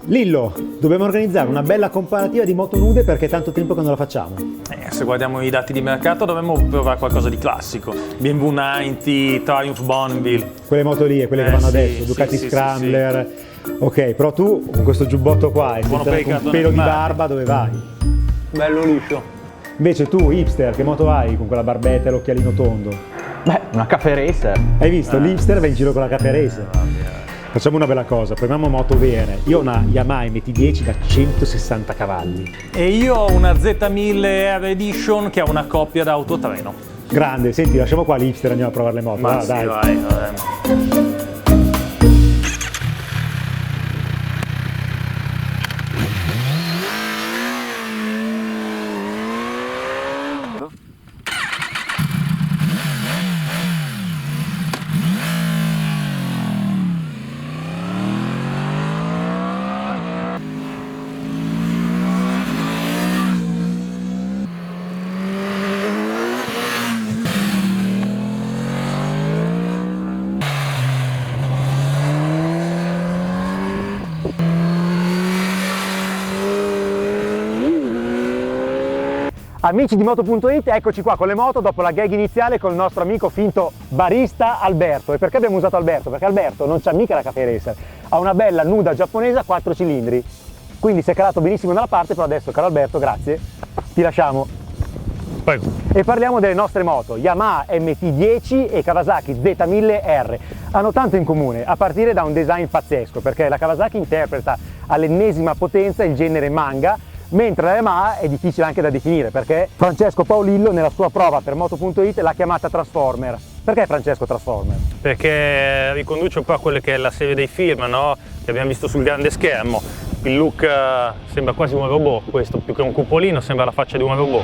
Lillo, dobbiamo organizzare una bella comparativa di moto nude perché è tanto tempo che non la facciamo. Se guardiamo i dati di mercato dovremmo provare qualcosa di classico. BMW 90, Triumph Bonneville. Quelle moto lì, quelle che vanno sì, adesso, Ducati sì, Scrambler. Ok, però tu con questo giubbotto qua e Buono per i con un cartoni pelo di animati. barba dove vai? Bello liscio. Invece tu, hipster, che moto hai con quella barbetta e l'occhialino tondo? Beh, una Cafe Racer. Hai visto? L'hipster va in giro con la Cafe Racer. Facciamo una bella cosa, proviamo moto bene. Io ho una Yamaha MT-10 da 160 cavalli. E io ho una Z1000 R Edition che ha una coppia da autotreno. Grande, senti, lasciamo qua l'hipster, andiamo a provare le moto. Ma Ah, sì, dai. vai. Amici di Moto.it, eccoci qua con le moto dopo la gag iniziale con il nostro amico finto barista Alberto. E perché abbiamo usato Alberto? Perché Alberto non c'ha mica la Cafe Racer, ha una bella nuda giapponese a 4 cilindri, quindi si è calato benissimo nella parte, però adesso, caro Alberto, grazie, ti lasciamo. Prego. E parliamo delle nostre moto, Yamaha MT-10 e Kawasaki Z1000R. Hanno tanto in comune, a partire da un design pazzesco, perché la Kawasaki interpreta all'ennesima potenza il genere manga, mentre la Yamaha è difficile anche da definire, perché Francesco Paolillo nella sua prova per Moto.it l'ha chiamata Transformer. Perché Francesco Transformer? Perché riconduce un po' a quella che è la serie dei film, no? Che abbiamo visto sul grande schermo. Il look sembra quasi un robot, questo più che un cupolino sembra la faccia di un robot.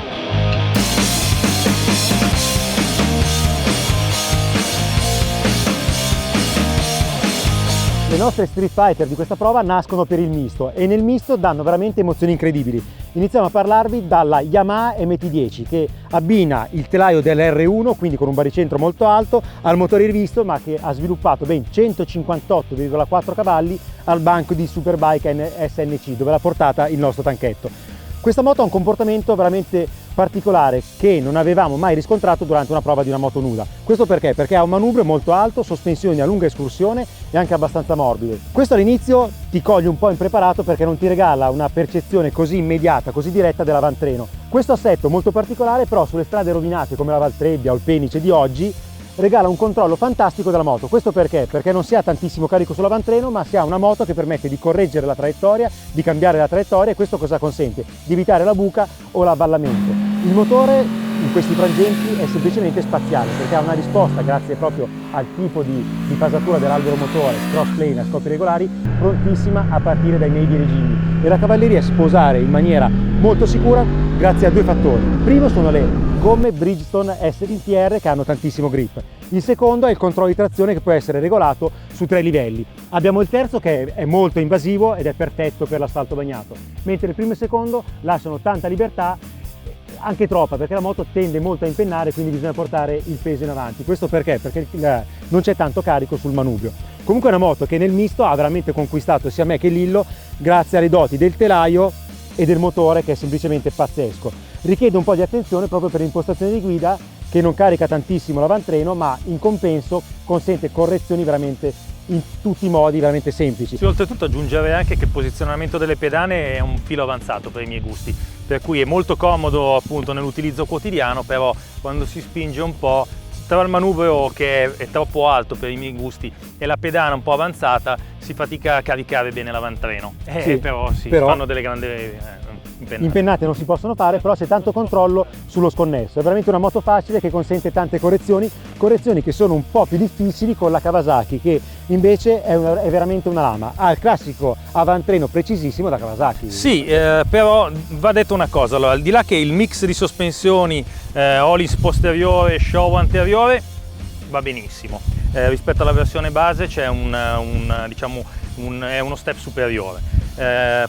Le nostre Street Fighter di questa prova nascono per il misto e nel misto danno veramente emozioni incredibili. Iniziamo a parlarvi dalla Yamaha MT-10 che abbina il telaio dell'R1, quindi con un baricentro molto alto, al motore rivisto, ma che ha sviluppato ben 158,4 cavalli al banco di Superbike SNC, dove l'ha portata il nostro tanchetto. Questa moto ha un comportamento veramente particolare che non avevamo mai riscontrato durante una prova di una moto nuda. Questo perché? Perché ha un manubrio molto alto, sospensioni a lunga escursione e anche abbastanza morbide. Questo all'inizio ti coglie un po' impreparato perché non ti regala una percezione così immediata, così diretta dell'avantreno. Questo assetto molto particolare però sulle strade rovinate come la Valtrebbia o il Penice di oggi regala un controllo fantastico della moto. Questo perché? Perché non si ha tantissimo carico sull'avantreno, ma si ha una moto che permette di correggere la traiettoria, di cambiare la traiettoria, e questo cosa consente? Di evitare la buca o l'avvallamento. Il motore in questi frangenti è semplicemente spaziale, perché ha una risposta, grazie proprio al tipo di fasatura dell'albero motore, cross plane a scopi regolari, prontissima a partire dai medi regimi, e la cavalleria si può usare in maniera molto sicura grazie a due fattori. Il primo sono le gomme Bridgestone STR che hanno tantissimo grip. Il secondo è il controllo di trazione che può essere regolato su 3 livelli. Abbiamo il terzo che è molto invasivo ed è perfetto per l'asfalto bagnato, mentre il primo e il secondo lasciano tanta libertà, anche troppa, perché la moto tende molto a impennare, quindi bisogna portare il peso in avanti. Questo perché? Perché non c'è tanto carico sul manubrio. Comunque è una moto che nel misto ha veramente conquistato sia me che Lillo grazie alle doti del telaio e del motore, che è semplicemente pazzesco. Richiede un po' di attenzione proprio per l'impostazione di guida, che non carica tantissimo l'avantreno, ma in compenso consente correzioni veramente in tutti i modi veramente semplici. Sì, oltretutto aggiungerei anche che il posizionamento delle pedane è un filo avanzato per i miei gusti, per cui è molto comodo appunto nell'utilizzo quotidiano, però quando si spinge un po', tra il manubrio che è troppo alto per i miei gusti e la pedana un po' avanzata, si fatica a caricare bene l'avantreno. Sì, però fanno delle grandi impennate non si possono fare, però c'è tanto controllo sullo sconnesso. È veramente una moto facile che consente tante correzioni che sono un po' più difficili con la Kawasaki, che invece è veramente una lama. Ha il classico avantreno precisissimo da Kawasaki. Sì, però va detto una cosa, allora, al di là che il mix di sospensioni Olis posteriore e show anteriore va benissimo, rispetto alla versione base c'è è uno step superiore.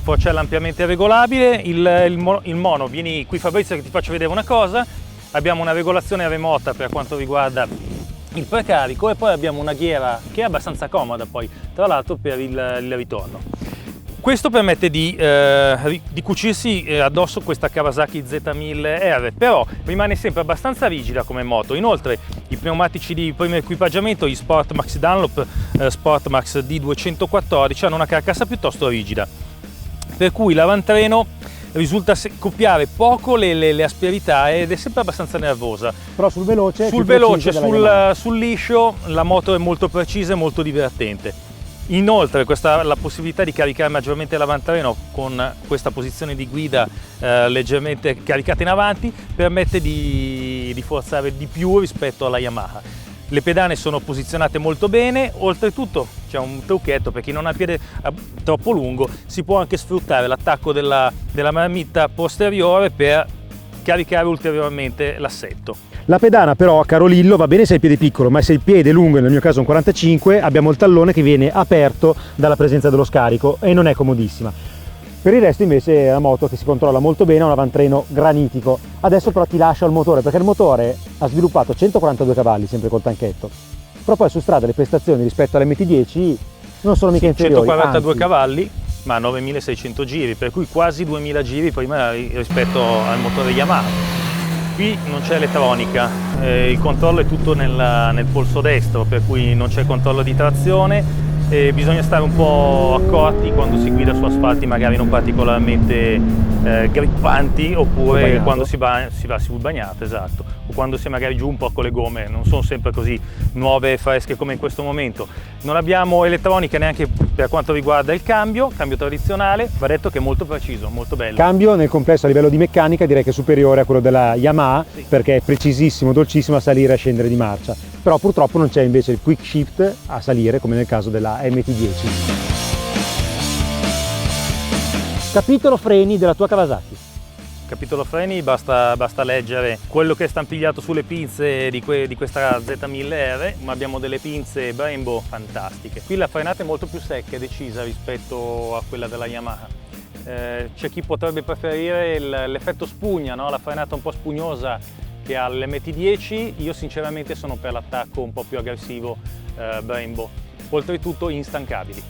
Porcella ampiamente regolabile, il mono, vieni qui Fabrizio che ti faccio vedere una cosa, abbiamo una regolazione remota per quanto riguarda il precarico e poi abbiamo una ghiera che è abbastanza comoda poi tra l'altro per il ritorno. Questo permette di cucirsi addosso questa Kawasaki Z1000R, però rimane sempre abbastanza rigida come moto. Inoltre i pneumatici di primo equipaggiamento, gli Sportmax Dunlop Sportmax D214, hanno una carcassa piuttosto rigida, per cui l'avantreno risulta copiare poco le asperità ed è sempre abbastanza nervosa. Però sul veloce, sul liscio la moto è molto precisa e molto divertente. Inoltre la possibilità di caricare maggiormente l'avantreno con questa posizione di guida leggermente caricata in avanti permette di forzare di più rispetto alla Yamaha. Le pedane sono posizionate molto bene, oltretutto c'è un trucchetto: per chi non ha il piede troppo lungo si può anche sfruttare l'attacco della marmitta posteriore per caricare ulteriormente l'assetto. La pedana però, caro Lillo, va bene se hai il piede piccolo, ma se il piede è lungo, nel mio caso un 45, abbiamo il tallone che viene aperto dalla presenza dello scarico e non è comodissima. Per il resto invece è una moto che si controlla molto bene, ha un avantreno granitico. Adesso però ti lascio al motore, perché il motore ha sviluppato 142 cavalli, sempre col tanchetto, però poi su strada le prestazioni rispetto all'Mt10 non sono mica inferiori. 142 anzi. cavalli, ma 9600 giri, per cui quasi 2000 giri prima rispetto al motore Yamaha. Qui non c'è elettronica, il controllo è tutto nel polso destro, per cui non c'è controllo di trazione e bisogna stare un po' accorti quando si guida su asfalti magari non particolarmente grippanti, oppure quando si va sul bagnato, esatto, o quando si è magari giù un po' con le gomme, non sono sempre così nuove e fresche come in questo momento. Non abbiamo elettronica neanche per quanto riguarda il cambio tradizionale, va detto che è molto preciso, molto bello. Cambio nel complesso a livello di meccanica direi che è superiore a quello della Yamaha, sì, perché è precisissimo, dolcissimo a salire e a scendere di marcia, però purtroppo non c'è invece il quick shift a salire come nel caso della MT10. Capitolo freni della tua Kawasaki. Capitolo freni, basta leggere quello che è stampigliato sulle pinze di questa Z1000R, ma abbiamo delle pinze Brembo fantastiche. Qui la frenata è molto più secca e decisa rispetto a quella della Yamaha. C'è chi potrebbe preferire l'effetto spugna, no? La frenata un po' spugnosa che ha l'MT10, io sinceramente sono per l'attacco un po' più aggressivo Brembo, oltretutto instancabili.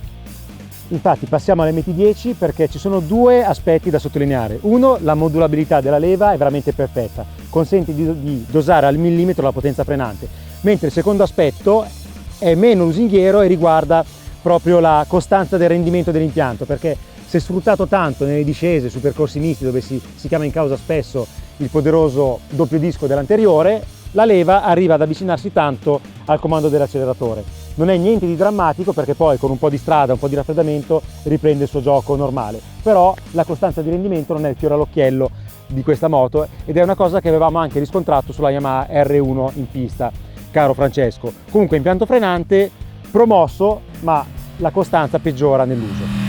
Infatti passiamo all'MT10 perché ci sono due aspetti da sottolineare. Uno, la modulabilità della leva è veramente perfetta, consente di dosare al millimetro la potenza frenante, mentre il secondo aspetto è meno lusinghiero e riguarda proprio la costanza del rendimento dell'impianto, perché se sfruttato tanto nelle discese, su percorsi misti dove si chiama in causa spesso il poderoso doppio disco dell'anteriore, la leva arriva ad avvicinarsi tanto al comando dell'acceleratore. Non è niente di drammatico perché poi con un po' di strada, un po' di raffreddamento riprende il suo gioco normale, però la costanza di rendimento non è il fiore all'occhiello di questa moto ed è una cosa che avevamo anche riscontrato sulla Yamaha R1 in pista, caro Francesco. Comunque impianto frenante promosso, ma la costanza peggiora nell'uso.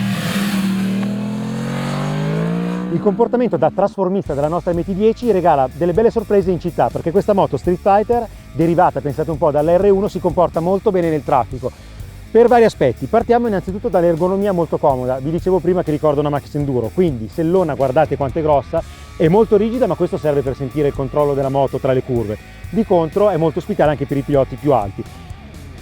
Il comportamento da trasformista della nostra MT10 regala delle belle sorprese in città, perché questa moto Street Fighter, derivata, pensate un po', dall'R1, si comporta molto bene nel traffico per vari aspetti. Partiamo innanzitutto dall'ergonomia molto comoda. Vi dicevo prima che ricorda una Max Enduro, quindi sellona, guardate quanto è grossa, è molto rigida, ma questo serve per sentire il controllo della moto tra le curve. Di contro è molto ospitale anche per i piloti più alti.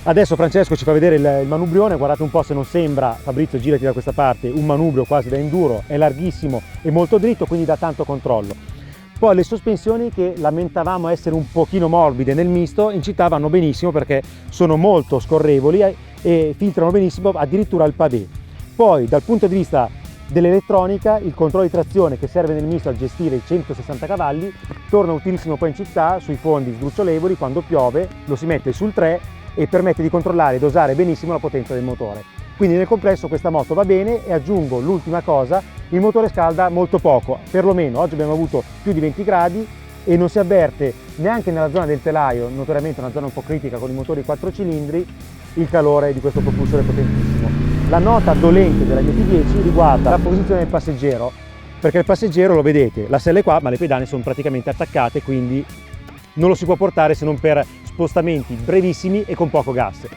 Adesso Francesco ci fa vedere il manubrione, guardate un po' se non sembra, Fabrizio girati da questa parte, un manubrio quasi da enduro, è larghissimo e molto dritto, quindi dà tanto controllo. Poi le sospensioni, che lamentavamo essere un pochino morbide nel misto, in città vanno benissimo perché sono molto scorrevoli e filtrano benissimo addirittura il pavé. Poi dal punto di vista dell'elettronica, il controllo di trazione che serve nel misto a gestire i 160 cavalli torna utilissimo poi in città sui fondi sdrucciolevoli, quando piove lo si mette sul 3 e permette di controllare e dosare benissimo la potenza del motore. Quindi nel complesso questa moto va bene e aggiungo l'ultima cosa, il motore scalda molto poco, perlomeno oggi abbiamo avuto più di 20 gradi e non si avverte neanche nella zona del telaio, notoriamente una zona un po' critica con i motori 4 cilindri, il calore di questo propulsore potentissimo. La nota dolente della MT10 riguarda la posizione del passeggero, perché il passeggero, lo vedete, la sella è qua ma le pedane sono praticamente attaccate, quindi non lo si può portare se non per spostamenti brevissimi e con poco gas.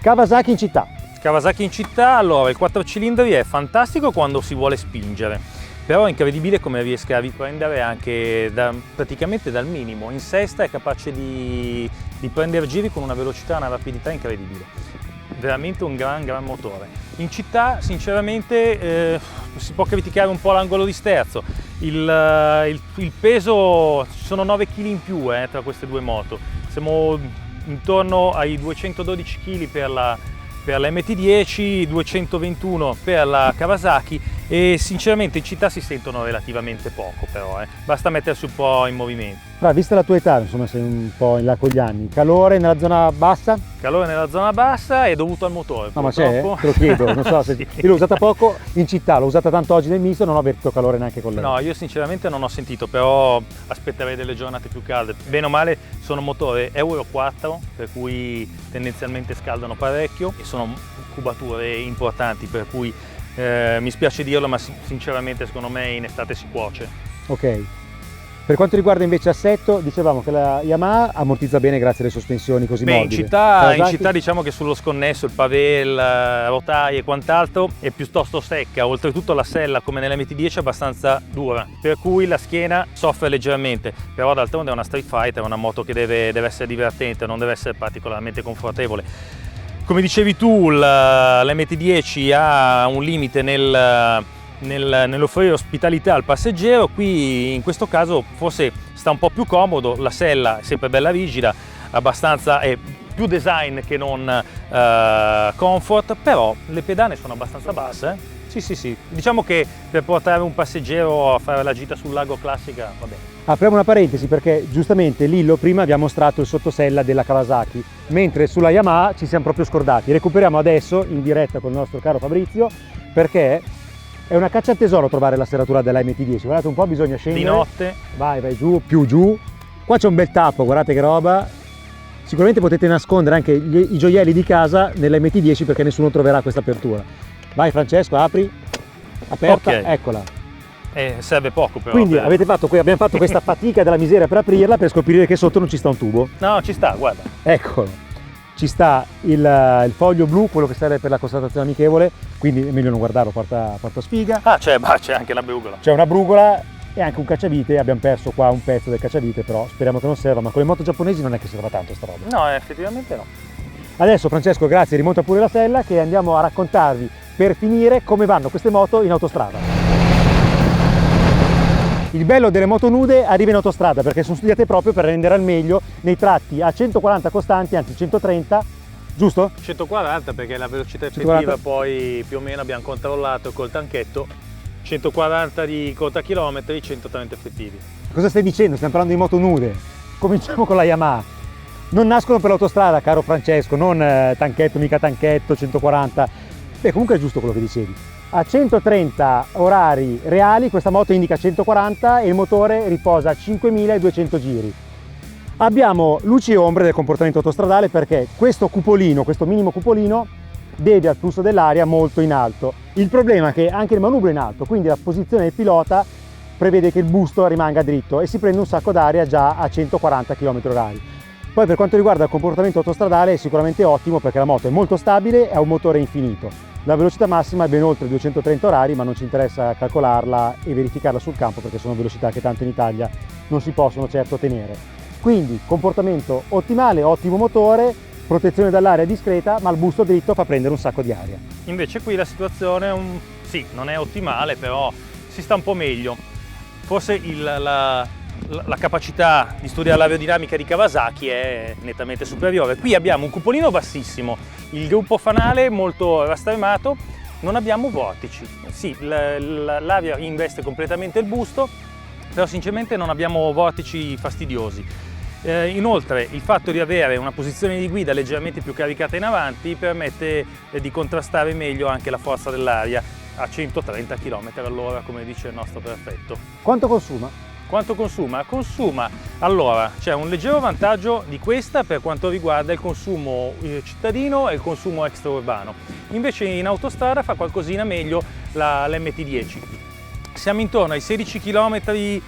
Kawasaki in città. Kawasaki in città, allora il 4 cilindri è fantastico quando si vuole spingere, però è incredibile come riesca a riprendere anche praticamente dal minimo. In sesta è capace di prendere giri con una velocità e una rapidità incredibile. veramente un gran motore. In città sinceramente si può criticare un po' l'angolo di sterzo, il peso, ci sono 9 kg in più tra queste due moto, siamo intorno ai 212 kg per la MT10, 221 per la Kawasaki e sinceramente in città si sentono relativamente poco però, basta mettersi un po' in movimento. Vista la tua età, insomma sei un po' in là con gli anni, calore nella zona bassa? Calore nella zona bassa è dovuto al motore. No, ma c'è? purtroppo. Te lo chiedo, non so se... Sì. Io l'ho usata poco in città, l'ho usata tanto oggi nel misto, non ho avvertito calore neanche con lei. No, io sinceramente non ho sentito, però aspetterei delle giornate più calde. Bene o male sono motori Euro 4, per cui tendenzialmente scaldano parecchio e sono cubature importanti, per cui mi spiace dirlo, ma sinceramente secondo me in estate si cuoce. Ok. Per quanto riguarda invece assetto, dicevamo che la Yamaha ammortizza bene grazie alle sospensioni così morbide. In città diciamo che sullo sconnesso il pavé, le rotaie e quant'altro è piuttosto secca, oltretutto la sella come nell'MT10 è abbastanza dura, per cui la schiena soffre leggermente, però d'altronde è una Street Fighter, è una moto che deve essere divertente, non deve essere particolarmente confortevole. Come dicevi tu, l'MT10 ha un limite nell'offrire ospitalità al passeggero, qui in questo caso forse sta un po' più comodo, la sella è sempre bella rigida, abbastanza, è più design che non comfort, però le pedane sono abbastanza basse. Sì, diciamo che per portare un passeggero a fare la gita sul lago classica va bene. Apriamo una parentesi perché giustamente Lillo prima vi ha mostrato il sottosella della Kawasaki, mentre sulla Yamaha ci siamo proprio scordati. Recuperiamo adesso in diretta con il nostro caro Fabrizio perché è una caccia al tesoro trovare la serratura della MT10, guardate un po', bisogna scendere. Di notte. Vai giù, più giù. Qua c'è un bel tappo, guardate che roba. Sicuramente potete nascondere anche i gioielli di casa nella MT10 perché nessuno troverà questa apertura. Vai Francesco, apri. Aperta, Okay. Eccola. Serve poco però. Quindi abbiamo fatto questa fatica della miseria per aprirla per scoprire che sotto non ci sta un tubo. No, ci sta, guarda. Eccolo. Ci sta il foglio blu, quello che serve per la constatazione amichevole, quindi è meglio non guardarlo, porta sfiga. Ah, c'è anche la brugola. C'è una brugola e anche un cacciavite, abbiamo perso qua un pezzo del cacciavite, però speriamo che non serva, ma con le moto giapponesi non è che serva tanto sta roba. No, effettivamente no. Adesso Francesco, grazie, rimonta pure la sella che andiamo a raccontarvi per finire come vanno queste moto in autostrada. Il bello delle moto nude arriva in autostrada perché sono studiate proprio per rendere al meglio nei tratti a 140 costanti, anzi 130, giusto? 140 perché la velocità effettiva 140. poi più o meno abbiamo controllato col tanchetto, 140 di contachilometri, 130 effettivi. Cosa stai dicendo? Stiamo parlando di moto nude. Cominciamo con la Yamaha. Non nascono per l'autostrada, caro Francesco, non tanchetto, mica tanchetto, 140. Beh, comunque è giusto quello che dicevi. A 130 orari reali questa moto indica 140 e il motore riposa a 5200 giri. Abbiamo luci e ombre del comportamento autostradale perché questo cupolino, questo minimo cupolino, deve al flusso dell'aria molto in alto. Il problema è che anche il manubrio è in alto, quindi la posizione del pilota prevede che il busto rimanga dritto e si prende un sacco d'aria già a 140 km/h. Poi per quanto riguarda il comportamento autostradale è sicuramente ottimo perché la moto è molto stabile e ha un motore infinito. La velocità massima è ben oltre 230 orari, ma non ci interessa calcolarla e verificarla sul campo perché sono velocità che tanto in Italia non si possono certo ottenere. Quindi comportamento ottimale, ottimo motore, protezione dall'aria discreta, ma il busto dritto fa prendere un sacco di aria. Invece qui la situazione sì, non è ottimale, però si sta un po' meglio. Forse la capacità di studiare l'aerodinamica di Kawasaki è nettamente superiore. Qui abbiamo un cupolino bassissimo, il gruppo fanale molto rastremato, non abbiamo vortici. Sì, l'aria investe completamente il busto, però sinceramente non abbiamo vortici fastidiosi. Inoltre il fatto di avere una posizione di guida leggermente più caricata in avanti permette di contrastare meglio anche la forza dell'aria a 130 km/h, come dice il nostro perfetto. Quanto consuma? Quanto consuma? Allora, c'è un leggero vantaggio di questa per quanto riguarda il consumo cittadino e il consumo extraurbano. Invece in autostrada fa qualcosina meglio l'MT10. Siamo intorno ai 16 km e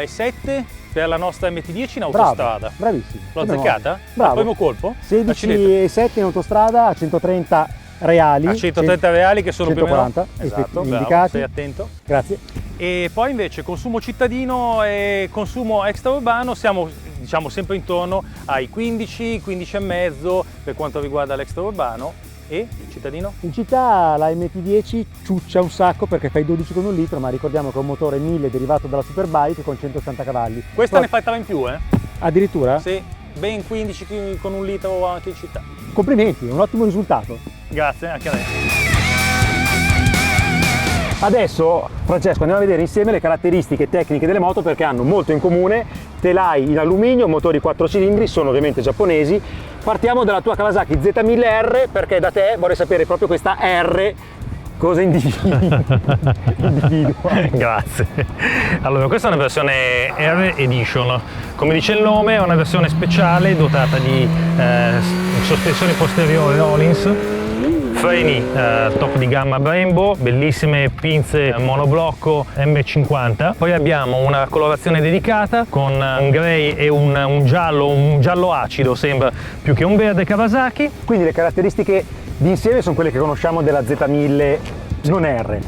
7 per la nostra MT10 in autostrada. Bravo, bravissimo. L'ho azzeccata? Bravo. Al primo colpo? 16,7 in autostrada a 130 reali. A 130 reali che sono 140, più o meno esatto, indicati. bravo, sei attento. Grazie. E poi invece consumo cittadino e consumo extraurbano siamo diciamo sempre intorno ai 15, 15,5 per quanto riguarda l'extraurbano. E cittadino? In città la MT10 ciuccia un sacco perché fai 12 con un litro, ma ricordiamo che è un motore 1000 derivato dalla Superbike con 180 cavalli. Questa ne fa 3 in più, eh? Addirittura? Sì, ben 15 con un litro anche in città. Complimenti, un ottimo risultato. Grazie, anche a lei. Adesso, Francesco, andiamo a vedere insieme le caratteristiche tecniche delle moto perché hanno molto in comune, telai in alluminio, motori 4 cilindri, sono ovviamente giapponesi. Partiamo dalla tua Kawasaki Z1000R perché da te vorrei sapere proprio questa R cosa individua. Grazie. Allora, questa è una versione R Edition. Come dice il nome, è una versione speciale dotata di sospensioni posteriori Rollins, freni top di gamma Brembo, bellissime pinze monoblocco M50. Poi abbiamo una colorazione dedicata con un grey e un giallo acido, sembra più che un verde Kawasaki. Quindi le caratteristiche di insieme sono quelle che conosciamo della Z1000 non R.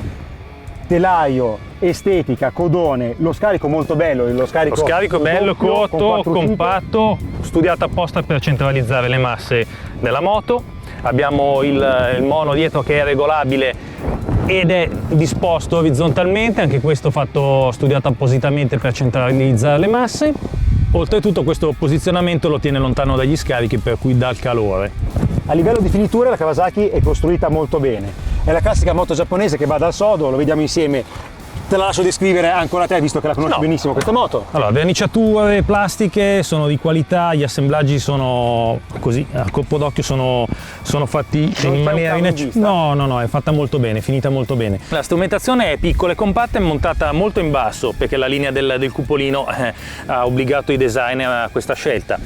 Telaio, estetica, codone, lo scarico molto bello, lo scarico bello, doppio, corto, con compatto, studiato apposta per centralizzare le masse della moto. Abbiamo il mono dietro che è regolabile ed è disposto orizzontalmente, anche questo studiato appositamente per centralizzare le masse. Oltretutto questo posizionamento lo tiene lontano dagli scarichi, per cui dà il calore. A livello di finiture la Kawasaki è costruita molto bene. È la classica moto giapponese che va dal sodo, lo vediamo insieme. Te la lascio descrivere ancora a te, visto che la conosci benissimo questa moto. Allora, verniciature plastiche sono di qualità, gli assemblaggi sono così, a colpo d'occhio sono fatti in maniera no, è fatta molto bene, finita molto bene. La strumentazione è piccola e compatta, è montata molto in basso perché la linea del cupolino ha obbligato i designer a questa scelta.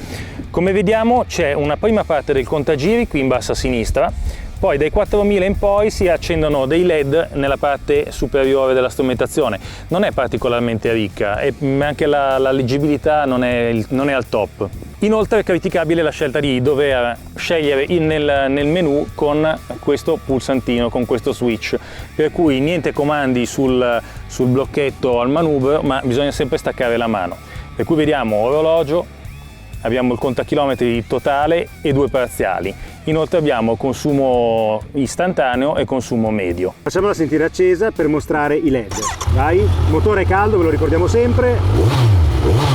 Come vediamo c'è una prima parte del contagiri qui in basso a sinistra. Poi dai 4000 in poi si accendono dei LED nella parte superiore della strumentazione. Non è particolarmente ricca e anche la leggibilità non è al top. Inoltre è criticabile la scelta di dover scegliere nel menu con questo pulsantino, con questo switch, per cui niente comandi sul blocchetto al manubrio, ma bisogna sempre staccare la mano. Per cui vediamo orologio, abbiamo il contachilometri totale e 2 parziali. Inoltre abbiamo consumo istantaneo e consumo medio. Facciamola sentire accesa per mostrare i LED. Vai, motore caldo, ve lo ricordiamo sempre.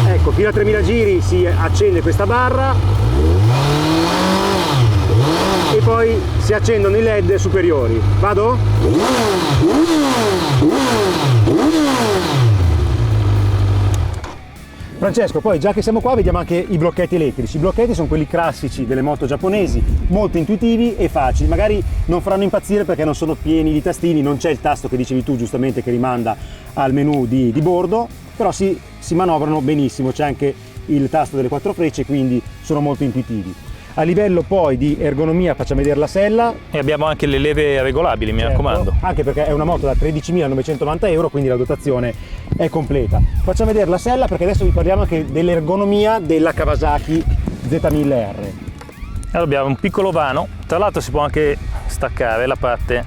Ecco, fino a 3000 giri si accende questa barra e poi si accendono i LED superiori. Vado? Francesco, poi già che siamo qua vediamo anche i blocchetti elettrici. I blocchetti sono quelli classici delle moto giapponesi, molto intuitivi e facili. Magari non faranno impazzire perché non sono pieni di tastini, non c'è il tasto che dicevi tu giustamente che rimanda al menu di bordo, però si manovrano benissimo, c'è anche il tasto delle 4 frecce, quindi sono molto intuitivi. A livello poi di ergonomia facciamo vedere la sella. E abbiamo anche le leve regolabili, mi raccomando. Anche perché è una moto da 13.990 euro, quindi la dotazione è completa. Facciamo vedere la sella perché adesso vi parliamo anche dell'ergonomia della Kawasaki Z1000R. Allora abbiamo un piccolo vano, tra l'altro si può anche staccare la parte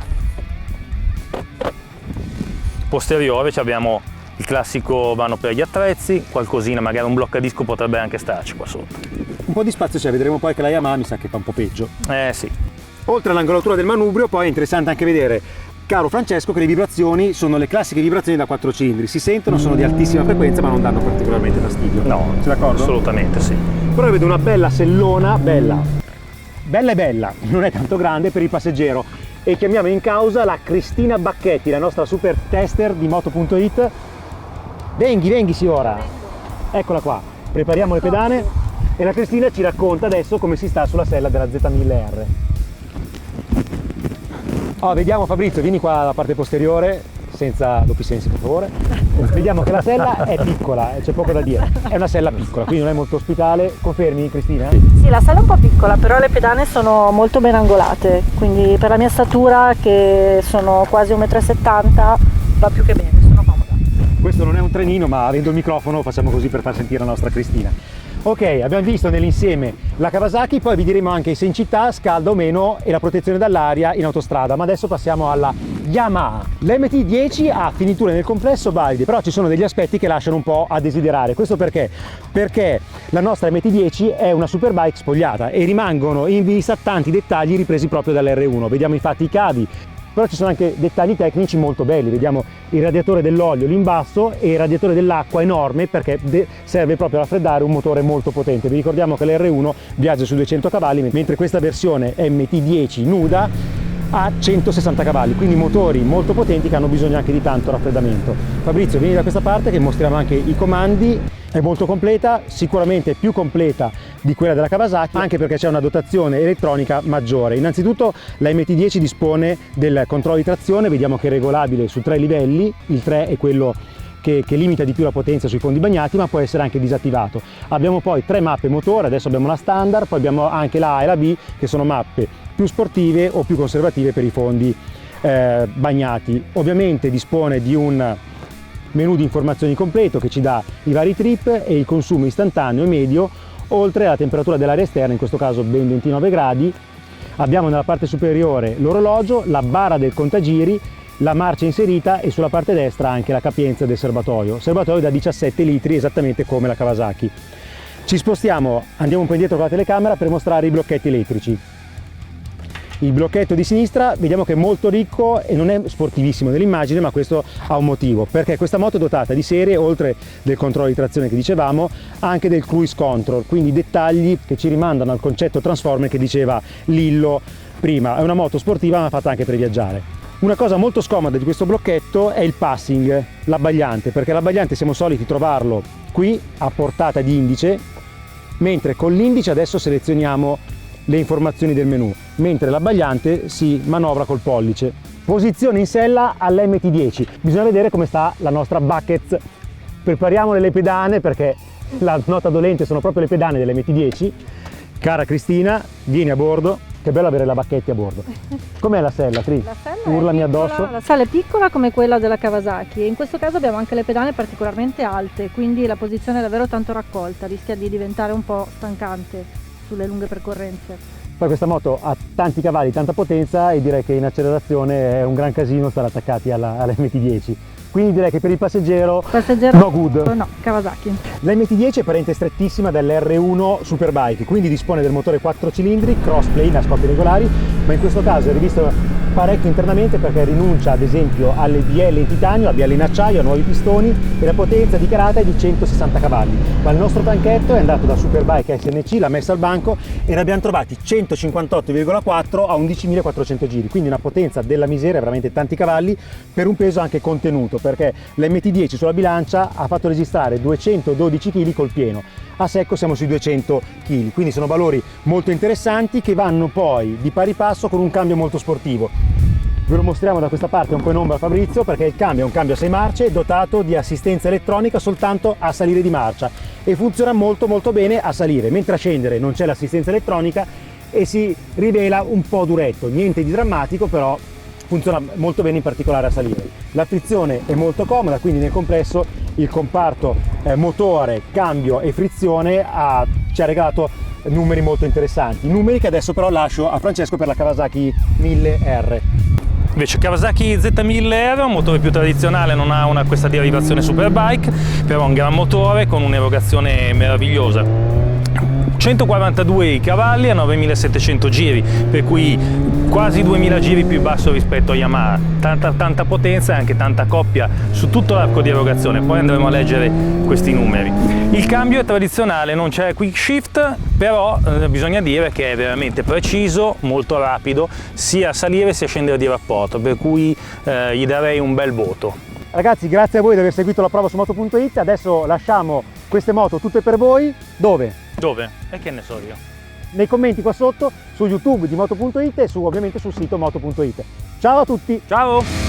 posteriore, abbiamo il classico vano per gli attrezzi, qualcosina, magari un bloccadisco potrebbe anche starci qua sotto. Un po' di spazio c'è, vedremo poi che la Yamaha mi sa che fa un po' peggio. Sì. Oltre all'angolatura del manubrio poi è interessante anche vedere, caro Francesco, che le vibrazioni sono le classiche vibrazioni da 4 cilindri, si sentono, sono di altissima frequenza ma non danno particolarmente fastidio. No, sei d'accordo? Assolutamente sì. Però vedo una bella sellona, bella e bella, non è tanto grande per il passeggero, e chiamiamo in causa la Cristina Bacchetti, la nostra super tester di Moto.it. Venghi signora, eccola qua, prepariamo le pedane e la Cristina ci racconta adesso come si sta sulla sella della Z1000R. Vediamo Fabrizio, vieni qua alla parte posteriore, senza doppi sensi per favore. Vediamo che la sella è piccola, c'è poco da dire, è una sella piccola, quindi non è molto ospitale. Confermi Cristina? Sì, la sella è un po' piccola, però le pedane sono molto ben angolate, quindi per la mia statura, che sono quasi 1,70 m, va più che bene, sono comoda. Questo non è un trenino, ma avendo il microfono facciamo così per far sentire la nostra Cristina. Ok, abbiamo visto nell'insieme la Kawasaki, poi vi diremo anche se in città scalda o meno e la protezione dall'aria in autostrada, ma adesso passiamo alla Yamaha. L'MT10 ha finiture nel complesso valide, però ci sono degli aspetti che lasciano un po' a desiderare. Questo perché? Perché la nostra MT10 è una superbike spogliata e rimangono in vista tanti dettagli ripresi proprio dall'R1. Vediamo infatti i cavi, però ci sono anche dettagli tecnici molto belli. Vediamo il radiatore dell'olio lì in basso e il radiatore dell'acqua enorme, perché serve proprio a raffreddare un motore molto potente. Vi ricordiamo che l'R1 viaggia su 200 cavalli, mentre questa versione MT10 nuda ha 160 cavalli, quindi motori molto potenti che hanno bisogno anche di tanto raffreddamento. Fabrizio, vieni da questa parte che mostriamo anche i comandi. È molto completa, sicuramente più completa di quella della Kawasaki, anche perché c'è una dotazione elettronica maggiore. Innanzitutto la MT10 dispone del controllo di trazione, vediamo che è regolabile su 3 livelli, il 3 è quello che limita di più la potenza sui fondi bagnati, ma può essere anche disattivato. Abbiamo poi 3 mappe motore, adesso abbiamo la standard, poi abbiamo anche la A e la B, che sono mappe più sportive o più conservative per i fondi bagnati. Ovviamente dispone di un menu di informazioni completo che ci dà i vari trip e il consumo istantaneo e medio, oltre alla temperatura dell'aria esterna, in questo caso ben 29 gradi. Abbiamo nella parte superiore l'orologio, la barra del contagiri, la marcia inserita e sulla parte destra anche la capienza del serbatoio da 17 litri, esattamente come la Kawasaki. Ci spostiamo, andiamo un po' indietro con la telecamera per mostrare i blocchetti elettrici. Il blocchetto di sinistra vediamo che è molto ricco e non è sportivissimo nell'immagine, ma questo ha un motivo, perché questa moto è dotata di serie, oltre del controllo di trazione che dicevamo, anche del cruise control, quindi dettagli che ci rimandano al concetto transformer che diceva Lillo prima. È una moto sportiva ma fatta anche per viaggiare. Una cosa molto scomoda di questo blocchetto è il passing, l'abbagliante, perché l'abbagliante siamo soliti trovarlo qui a portata di indice, mentre con l'indice adesso selezioniamo le informazioni del menu, mentre l'abbagliante si manovra col pollice. Posizione in sella all'MT10. Bisogna vedere come sta la nostra bucket. Prepariamo le pedane, perché la nota dolente sono proprio le pedane dell'MT10. Cara Cristina, vieni a bordo. Che bello avere la bacchetti a bordo. Com'è la sella, Cri? La sella Urlami è piccola, addosso. la sella è piccola come quella della Kawasaki e in questo caso abbiamo anche le pedane particolarmente alte, quindi la posizione è davvero tanto raccolta, rischia di diventare un po' stancante sulle lunghe percorrenze. Poi questa moto ha tanti cavalli, tanta potenza e direi che in accelerazione è un gran casino stare attaccati all'MT10. Quindi direi che per il passeggero no good. No, Kawasaki. La MT10 è parente strettissima dell'R1 Superbike, quindi dispone del motore 4 cilindri, crossplane a scopi regolari, ma in questo caso è rivisto parecchio internamente perché rinuncia ad esempio alle bielle in titanio, a bielle in acciaio, a nuovi pistoni e la potenza dichiarata è di 160 cavalli. Ma il nostro tanchetto è andato da Superbike SNC, l'ha messa al banco e ne abbiamo trovati 158,4 a 11.400 giri, quindi una potenza della miseria, veramente tanti cavalli per un peso anche contenuto, perché l'MT10 sulla bilancia ha fatto registrare 212 kg col pieno, a secco siamo sui 200 kg, quindi sono valori molto interessanti che vanno poi di pari passo con un cambio molto sportivo. Ve lo mostriamo da questa parte un po' in ombra, Fabrizio, perché il cambio è un cambio a 6 marce dotato di assistenza elettronica soltanto a salire di marcia e funziona molto bene a salire, mentre a scendere non c'è l'assistenza elettronica e si rivela un po' duretto, niente di drammatico, però funziona molto bene in particolare a salire. La frizione è molto comoda, quindi nel complesso il comparto motore, cambio e frizione ci ha regalato numeri molto interessanti, numeri che adesso però lascio a Francesco per la Kawasaki 1000R. Invece Kawasaki Z1000R è un motore più tradizionale, non ha questa derivazione Superbike, però un gran motore con un'erogazione meravigliosa. 142 cavalli a 9700 giri, per cui quasi 2000 giri più basso rispetto a Yamaha, tanta potenza e anche tanta coppia su tutto l'arco di erogazione, poi andremo a leggere questi numeri. Il cambio è tradizionale, non c'è quick shift, però bisogna dire che è veramente preciso, molto rapido, sia a salire sia a scendere di rapporto, per cui gli darei un bel voto. Ragazzi, grazie a voi di aver seguito la prova su Moto.it, adesso lasciamo queste moto tutte per voi. Dove? Dove? E che ne so io? Nei commenti qua sotto, su YouTube di Moto.it e ovviamente sul sito Moto.it. Ciao a tutti! Ciao!